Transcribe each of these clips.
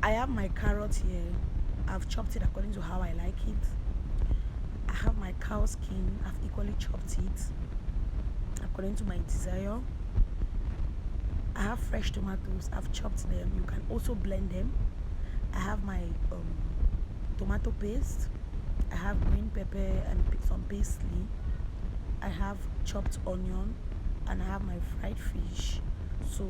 I have my carrot here. I've chopped it according to how I like it. I have my cow skin. I've equally chopped it according to my desire. I have fresh tomatoes. I've chopped them. You can also blend them. I have my tomato paste. I have green pepper and some parsley. I have chopped onion, and I have my fried fish. So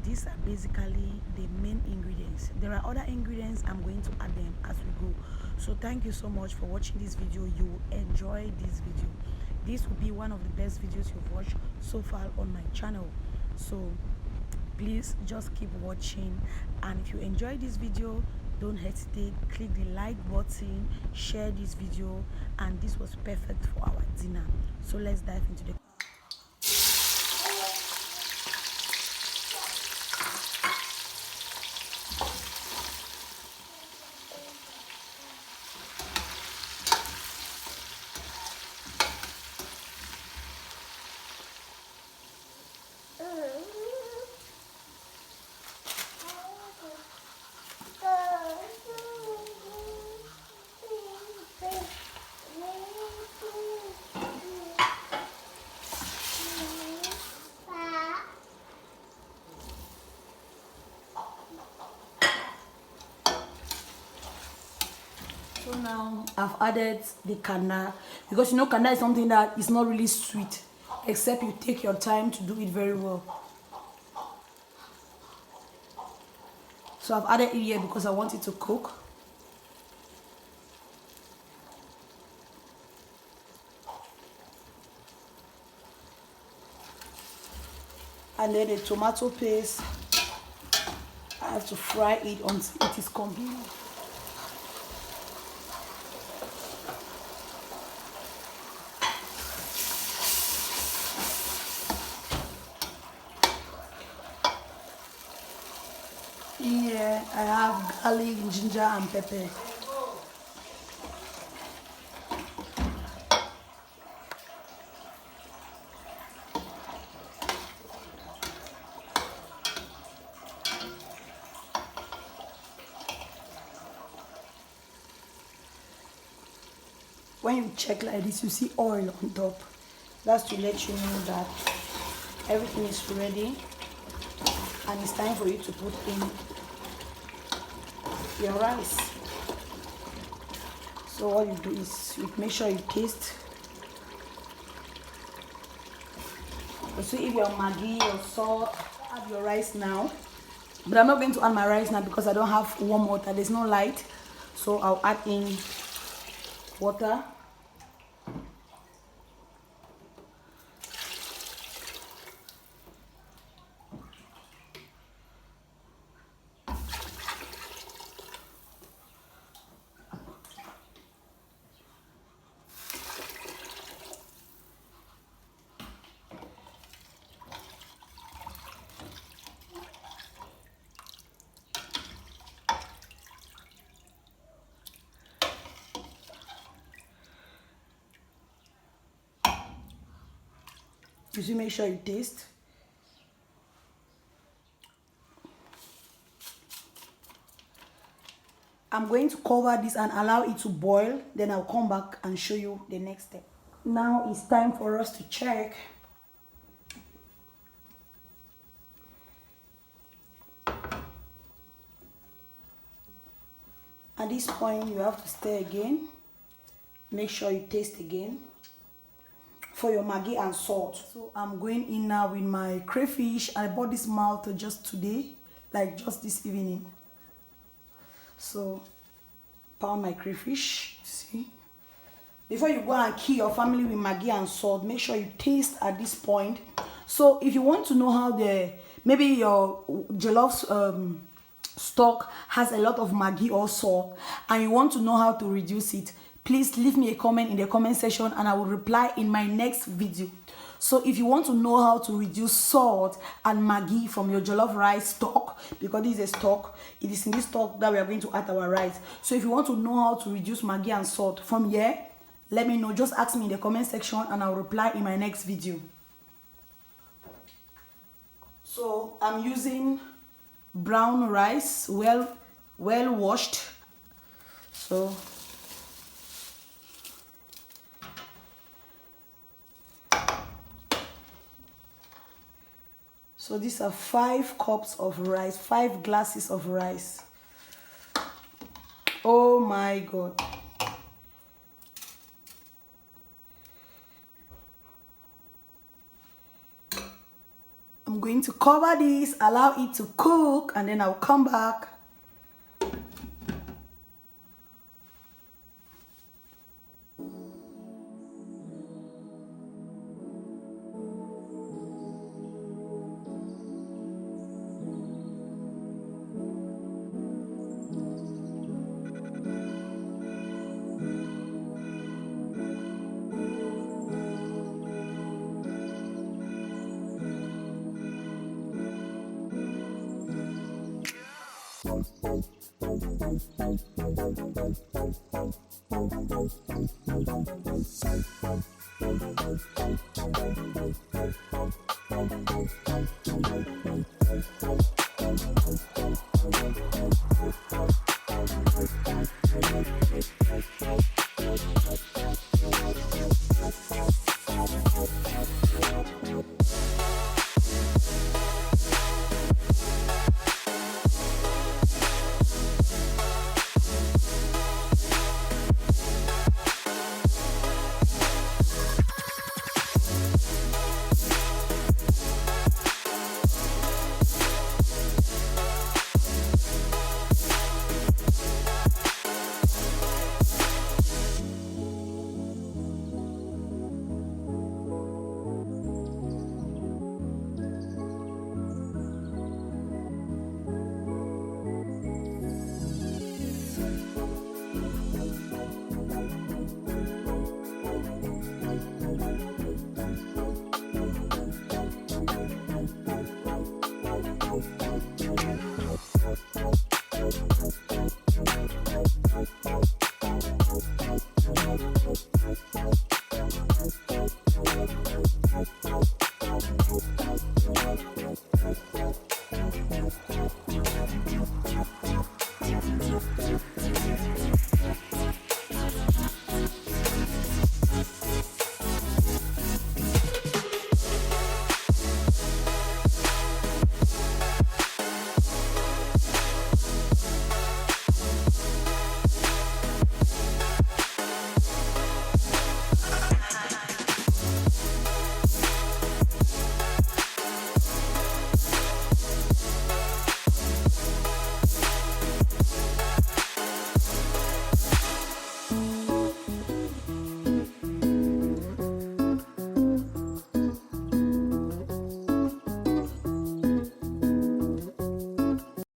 these are basically the main ingredients. There are other ingredients, I'm going to add them as we go. So thank you so much for watching this video. You will enjoy this video. This will be one of the best videos you've watched so far on my channel. So please just keep watching, and if you enjoy this video, don't hesitate, click the like button, share this video, and this was perfect for our dinner. So let's dive into the So now I've added the kanda, because you know kanda is something that is not really sweet except you take your time to do it very well. So I've added it here because I want it to cook. And then the tomato paste, I have to fry it until it is complete. Here I have garlic, ginger, and pepper. When you check like this, you see oil on top. That's to let you know that everything is ready and it's time for you to put in your rice. So what you do is you make sure you taste. You see if your Maggi or salt, add your rice now. But I'm not going to add my rice now because I don't have warm water. There's no light. So I'll add in water. You should make sure you taste. I'm going to cover this and allow it to boil. Then I'll come back and show you the next step. Now it's time for us to check. At this point, you have to stir again. Make sure you taste again for your Maggi and salt. So I'm going in now with my crayfish. I bought this malt just today, like just this evening. So pound my crayfish, see. Before you go and kill your family with Maggi and salt, make sure you taste at this point. So if you want to know how maybe your jollof stock has a lot of Maggi or salt and you want to know how to reduce it, please leave me a comment in the comment section and I will reply in my next video. So if you want to know how to reduce salt and Maggi from your jollof rice stock, because this is a stock, it is in this stock that we are going to add our rice. So if you want to know how to reduce Maggi and salt from here, let me know. Just ask me in the comment section and I'll reply in my next video. So I'm using brown rice, well well washed. So these are 5 cups of rice, 5 glasses of rice. Oh my God. I'm going to cover this, allow it to cook, and then I'll come back.